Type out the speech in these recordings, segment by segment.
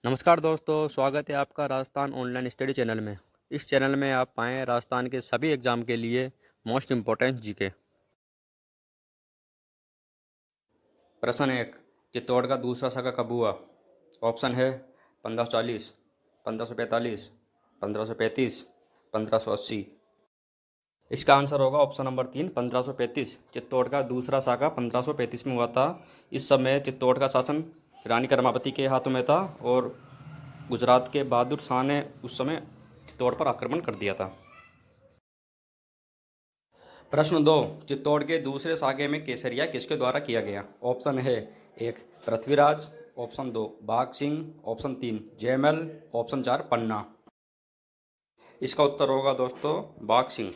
नमस्कार दोस्तों, स्वागत है आपका राजस्थान ऑनलाइन स्टडी चैनल में। इस चैनल में आप पाएँ राजस्थान के सभी एग्ज़ाम के लिए मोस्ट इम्पोर्टेंट जीके। प्रश्न 1, चित्तौड़ का दूसरा साका कब हुआ? ऑप्शन है 1540, 1545, 1535, 1580। इसका आंसर होगा ऑप्शन नंबर 3, 1535। चित्तौड़ का दूसरा साका 1535 में हुआ था। इस समय चित्तौड़ का शासन रानी कर्मावती के हाथों में था और गुजरात के बहादुर शाह ने उस समय चित्तौड़ पर आक्रमण कर दिया था। प्रश्न 2, चित्तौड़ के दूसरे साके में केसरिया किसके द्वारा किया गया? ऑप्शन है 1, पृथ्वीराज, ऑप्शन 2, बाघ सिंह, ऑप्शन 3, जयमल, ऑप्शन 4, पन्ना। इसका उत्तर होगा दोस्तों बाघ सिंह।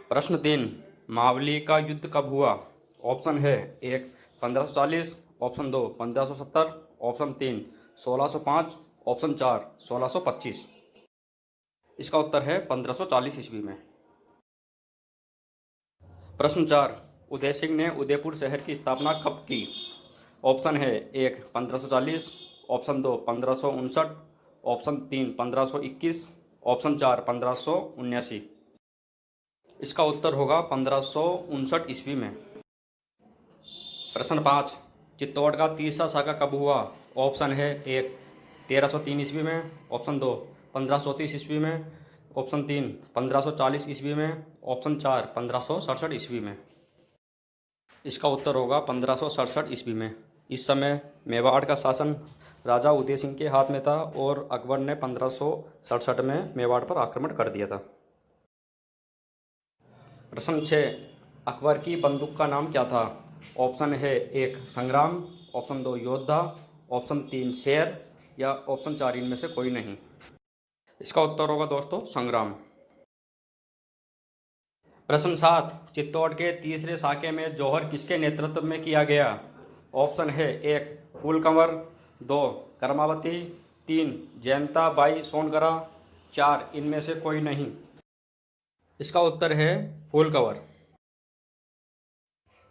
प्रश्न 3, महाबली का युद्ध कब हुआ? ऑप्शन है 1, 1540, ऑप्शन 2, 1570, ऑप्शन 3, 1605, ऑप्शन 4, 1625। इसका उत्तर है 1540 ईस्वी में। प्रश्न 4, उदय सिंह ने उदयपुर शहर की स्थापना कब की? ऑप्शन है 1, 1540, ऑप्शन 2, 1559, ऑप्शन 3, 1521, ऑप्शन 4, 1579। इसका उत्तर होगा 1559 ईस्वी में। प्रश्न 5, चित्तौड़ का तीसरा साका कब हुआ? ऑप्शन है 1, 1303 ईस्वी में, ऑप्शन 2, 1534 ईस्वी में, ऑप्शन 3, 1540 ईस्वी में, ऑप्शन 4, 1567 ईस्वी में। इसका उत्तर होगा 1567 ईस्वी में। इस समय मेवाड़ का शासन राजा उदय सिंह के हाथ में था और अकबर ने 1567 में मेवाड़ पर आक्रमण कर दिया था। प्रश्न 6, अकबर की बंदूक का नाम क्या था? ऑप्शन है 1, संग्राम, ऑप्शन 2, योद्धा, ऑप्शन 3, शेर या ऑप्शन 4 इनमें से कोई नहीं। इसका उत्तर होगा दोस्तों संग्राम। प्रश्न 7, चित्तौड़ के तीसरे साके में जौहर किसके नेतृत्व में किया गया? ऑप्शन है 1, फूलकंवर, 2, कर्मावती, 3, जयंता बाई सोनगरा, 4 इनमें से कोई नहीं। इसका उत्तर है फूलकंवर।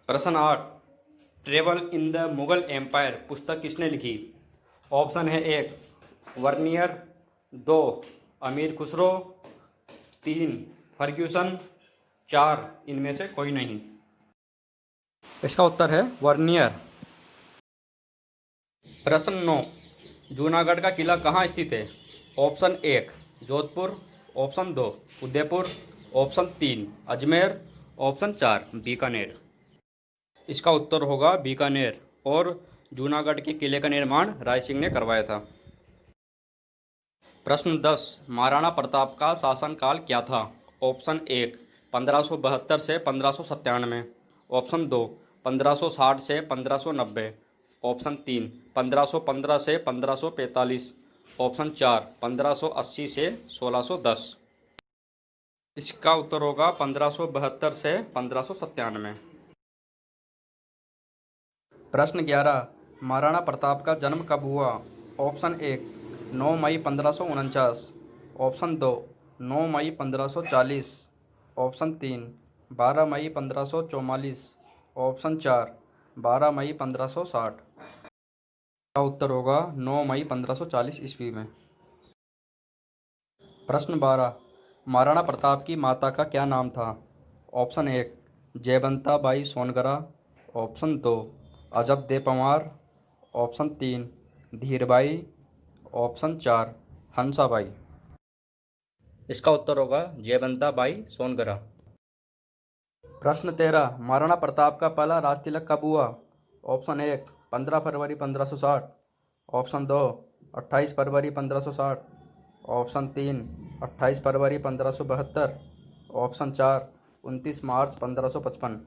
प्रश्न 8, travel in the Mughal empire पुस्तक किसने लिखी? ऑप्शन है 1, वर्नियर, 2, अमीर खुसरो, 3, फर्ग्यूसन, 4 इनमें से कोई नहीं। इसका उत्तर है वर्नियर। प्रश्न 9, जूनागढ़ का किला कहाँ स्थित है? Option 1, Jodhpur, option 2, Udaipur, option 3, Ajmer, option 4, Bikaner. इसका उत्तर होगा बीकानेर और जूनागढ़ के किले का निर्माण राय सिंह ने करवाया था। प्रश्न 10, महाराणा प्रताप का शासनकाल क्या था? ऑप्शन 1, 1572 से 1597, ऑप्शन 2, 1560 से 1590, ऑप्शन 3, 1515 से 1545, ऑप्शन 4, 1580 से 1610। इसका उत्तर होगा 1572 से 1597। प्रश्न 11, महाराणा प्रताप का जन्म कब हुआ? ऑप्शन 1, 9 मई 1549, ऑप्शन 2, 9 मई 1540, ऑप्शन 3, 12 मई 1544, ऑप्शन 4, 12 मई 1560। का उत्तर होगा 9 मई 1540 ईस्वी में। प्रश्न 12, महाराणा प्रताप की माता का क्या नाम था? Option 1, Jaiwanta by Songara, option 2, अजब दे पंवार, ऑप्शन 3, धीरबाई, ऑप्शन 4, हंसाबाई। इसका उत्तर होगा जयवंता बाई सोनगरा। प्रश्न 13, महाराणा प्रताप का पहला राज तिलक कब हुआ? ऑप्शन 1, 15 फरवरी 1560, ऑप्शन 2, 28 फरवरी 1560, ऑप्शन 3, 28 फरवरी 1572, ऑप्शन 4, 29 मार्च 1555।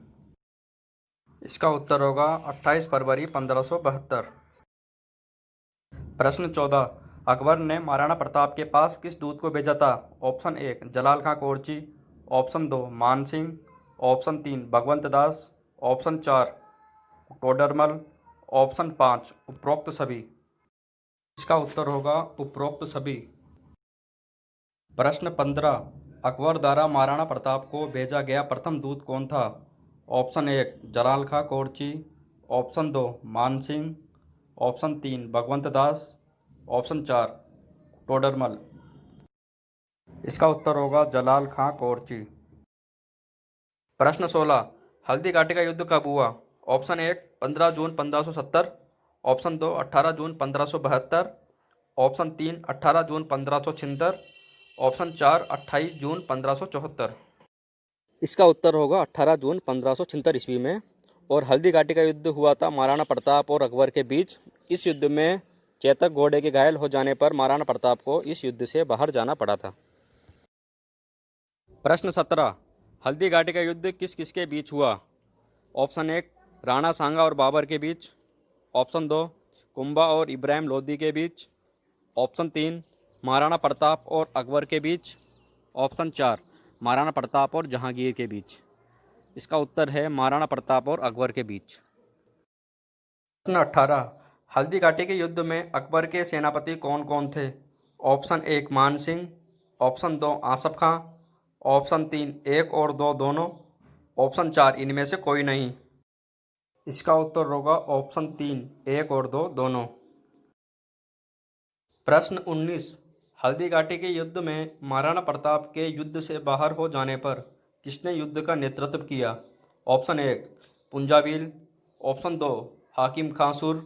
इसका उत्तर होगा 28 फरवरी 1572। प्रश्न 14, अकबर ने महाराणा प्रताप के पास किस दूत को भेजा था? ऑप्शन 1, जलाल खां कोरची, ऑप्शन 2, मान सिंह, ऑप्शन 3, भगवंत दास, ऑप्शन 4, टोडरमल, ऑप्शन 5, उपरोक्त सभी। इसका उत्तर होगा उपरोक्त सभी। प्रश्न 15, अकबर द्वारा महाराणा प्रताप को भेजा गया प्रथम दूत कौन था? ऑप्शन 1, जलाल खां कोरची, ऑप्शन 2, मान सिंह, ऑप्शन 3 भगवंत दास, ऑप्शन 4 टोडरमल। इसका उत्तर होगा जलाल खां कोरची। प्रश्न 16, हल्दी घाटी का युद्ध कब हुआ? ऑप्शन 1 15 जून 1570, ऑप्शन 2 18 जून 1572, ऑप्शन 3 18 जून 1576, ऑप्शन 4 28 जून 1574। इसका उत्तर होगा 18 जून 1576 ईस्वी में। और हल्दी घाटी का युद्ध हुआ था महाराणा प्रताप और अकबर के बीच। इस युद्ध में चेतक घोड़े के घायल हो जाने पर महाराणा प्रताप को इस युद्ध से बाहर जाना पड़ा था। प्रश्न 17, हल्दी घाटी का युद्ध किस किस के बीच हुआ? ऑप्शन 1 राणा सांगा और बाबर के बीच, ऑप्शन 2 कुंभा और इब्राहिम लोदी के बीच, ऑप्शन 3 महाराणा प्रताप और अकबर के बीच, ऑप्शन 4 महाराणा प्रताप और जहांगीर के बीच। इसका उत्तर है महाराणा प्रताप और अकबर के बीच। प्रश्न 18, हल्दी घाटी के युद्ध में अकबर के सेनापति कौन कौन थे? ऑप्शन 1 मान सिंह, ऑप्शन 2 आसफ खां, ऑप्शन 3 1 और 2 दोनों, ऑप्शन 4 इनमें से कोई नहीं। इसका उत्तर होगा ऑप्शन 3 1 और 2 दोनों। प्रश्न 19, हल्दी घाटी के युद्ध में महाराणा प्रताप के युद्ध से बाहर हो जाने पर किसने युद्ध का नेतृत्व किया? ऑप्शन 1 पुंजाबिल, ऑप्शन 2 हाकिम खांसुर,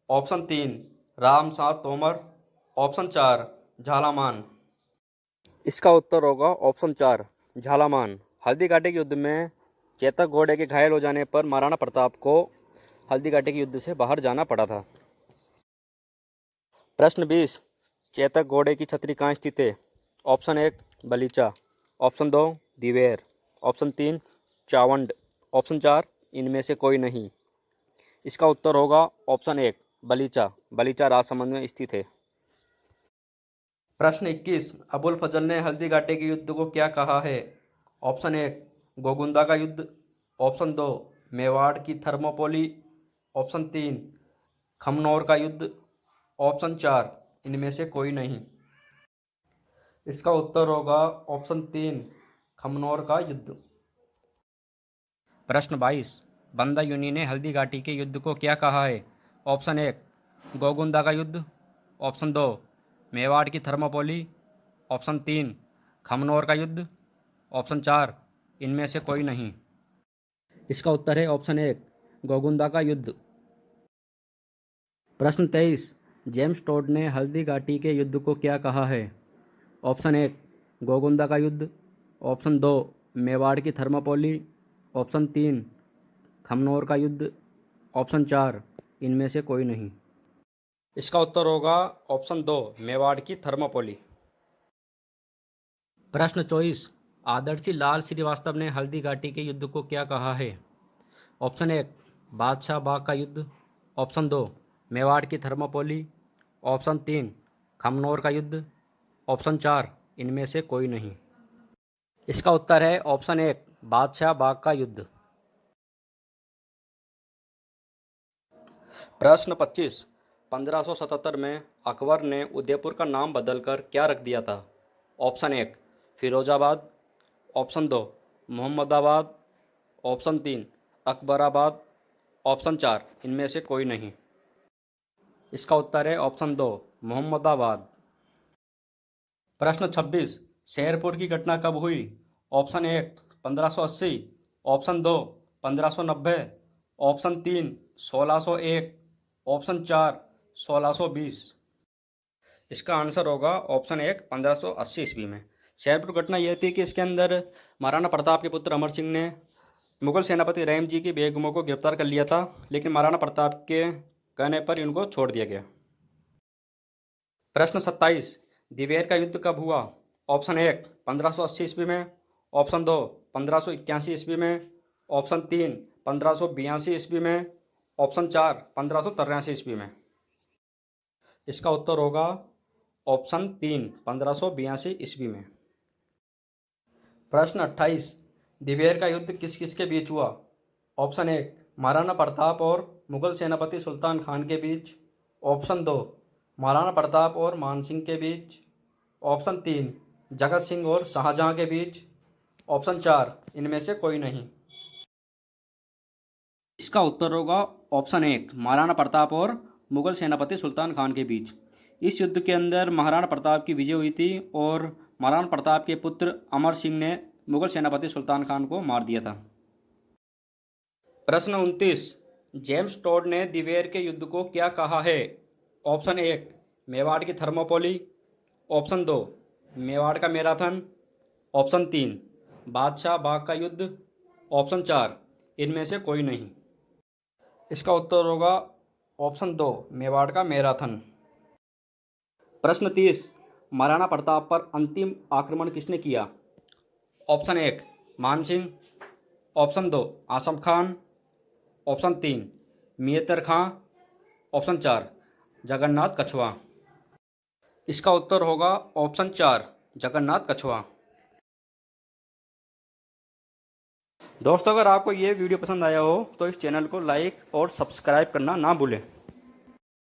ऑप्शन 3 राम शाह तोमर, ऑप्शन 4 झालामान। इसका उत्तर होगा ऑप्शन 4 झालामान। हल्दी घाटी के युद्ध में चेतक घोड़े के घायल हो जाने पर महाराणा प्रताप को हल्दी घाटी के युद्ध से बाहर जाना पड़ा था। प्रश्न 20, चेतक घोड़े की छतरी कहाँ स्थित है? Option 1 Balicha, option 2 Diwer, option 3 Chawand, option 4 इनमें से कोई नहीं। इसका उत्तर होगा ऑप्शन 1 बलीचा। बलीचा राजसमंद में स्थित है। प्रश्न 21, अबुल फजल ने हल्दी घाटी के युद्ध को क्या कहा है? ऑप्शन 1 गोगुंदा का युद्ध, ऑप्शन 2 मेवाड़ की थर्मोपोली, ऑप्शन 3 खमनौर का युद्ध, ऑप्शन 4 इनमें से कोई नहीं। इसका उत्तर होगा ऑप्शन 3 खमनौर का युद्ध। प्रश्न 22, बंदा यूनी ने हल्दी घाटी के युद्ध को क्या कहा है? ऑप्शन 1 गोगुंदा का युद्ध, ऑप्शन 2 मेवाड़ की थर्मोपोली, ऑप्शन 3 खमनौर का युद्ध, ऑप्शन 4 इनमें से कोई नहीं। इसका उत्तर है ऑप्शन 1 गोगुंदा का युद्ध। प्रश्न 23, जेम्स टोड ने हल्दी घाटी के युद्ध को क्या कहा है? ऑप्शन 1 गोगुंदा का युद्ध, ऑप्शन 2 मेवाड़ की थर्मोपोली, ऑप्शन 3 खमनौर का युद्ध, ऑप्शन 4 इनमें से कोई नहीं। इसका उत्तर होगा ऑप्शन 2 मेवाड़ की थर्मोपोली। प्रश्न 24, आदर्शी लाल श्रीवास्तव ने हल्दी घाटी के युद्ध को क्या कहा है? ऑप्शन 1 बादशाह बाग का युद्ध, ऑप्शन 2 मेवाड़ की थर्मोपोली, ऑप्शन 3 खमनौर का युद्ध, ऑप्शन 4 इनमें से कोई नहीं। इसका उत्तर है ऑप्शन 1 बादशाह बाग का युद्ध। प्रश्न 25, 1577 में अकबर ने उदयपुर का नाम बदलकर क्या रख दिया था? Option 1 Firozabad, option 2 Mohammadabad, option 3 Akbarabad, option 4 इनमें से कोई नहीं। इसका उत्तर है ऑप्शन 2 मोहम्मदाबाद। प्रश्न 26, शेरपुर की घटना कब हुई? Option 1 1580, option 2 1590, option 3 1601, option 4 1620। इसका आंसर होगा ऑप्शन 1 1580 ईस्वी में। शेरपुर घटना यह थी कि इसके अंदर महाराणा प्रताप के पुत्र अमर सिंह ने मुगल सेनापति रहीम जी की बेगमों को गिरफ्तार कर लिया था, लेकिन महाराणा प्रताप के कहने पर इनको छोड़ दिया गया। प्रश्न 27, दिवेर का युद्ध कब हुआ? ऑप्शन 1 1580 ईस्वी में, ऑप्शन 2 1581 ईस्वी में, ऑप्शन 3 1582 ईस्वी में, ऑप्शन 4 1583 ईस्वी में। इसका उत्तर होगा ऑप्शन 3 1582 ईस्वी में। प्रश्न 28, दिवेर का युद्ध किस किस के बीच हुआ? ऑप्शन 1 महाराणा प्रताप और मुगल सेनापति सुल्तान खान के बीच, ऑप्शन 2 महाराणा प्रताप और मानसिंह के बीच, ऑप्शन 3 जगत सिंह और शाहजहां के बीच, ऑप्शन 4 इनमें से कोई नहीं। इसका उत्तर होगा ऑप्शन 1 महाराणा प्रताप और मुगल सेनापति सुल्तान खान के बीच। इस युद्ध के अंदर महाराणा प्रताप की विजय हुई थी और महाराणा प्रताप के पुत्र अमर सिंह ने मुगल सेनापति सुल्तान खान को मार दिया था। प्रश्न 29, जेम्स टोड ने दिवेर के युद्ध को क्या कहा है? ऑप्शन 1, मेवाड़ की थर्मोपोली। ऑप्शन 2, मेवाड़ का मैराथन। ऑप्शन 3, बादशाह बाग का युद्ध। ऑप्शन 4, इनमें से कोई नहीं। इसका उत्तर होगा ऑप्शन 2, मेवाड़ का मैराथन। प्रश्न 30, महाराणा प्रताप पर अंतिम आक्रमण किसने किया? ऑप्शन 1, मान सिंह। ऑप्शन 2, आसम खान। ऑप्शन 3, मियतर खां। ऑप्शन 4, जगन्नाथ कछवा। इसका उत्तर होगा ऑप्शन 4, जगन्नाथ कछवा। दोस्तों, अगर आपको ये वीडियो पसंद आया हो तो इस चैनल को लाइक और सब्सक्राइब करना ना भूलें।